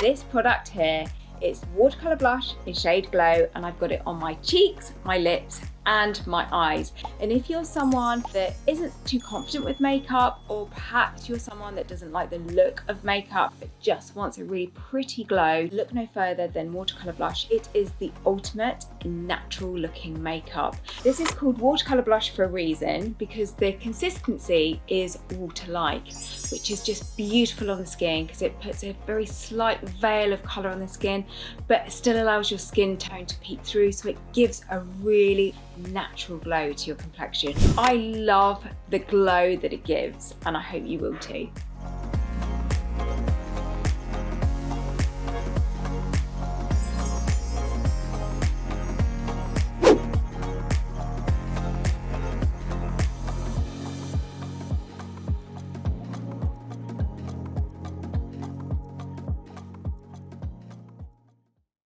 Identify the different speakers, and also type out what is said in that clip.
Speaker 1: this product here. It's Watercolour Blush in shade Glow, and I've got it on my cheeks, my lips, and my eyes. And if you're someone that isn't too confident with makeup, or perhaps you're someone that doesn't like the look of makeup but just wants a really pretty glow, look no further than Watercolour Blush. It is the ultimate natural looking makeup. This is called Watercolour Blush for a reason, because the consistency is water-like, which is just beautiful on the skin because it puts a very slight veil of colour on the skin, but still allows your skin tone to peek through, so it gives a really natural glow to your complexion. I love the glow that it gives, and I hope you will too.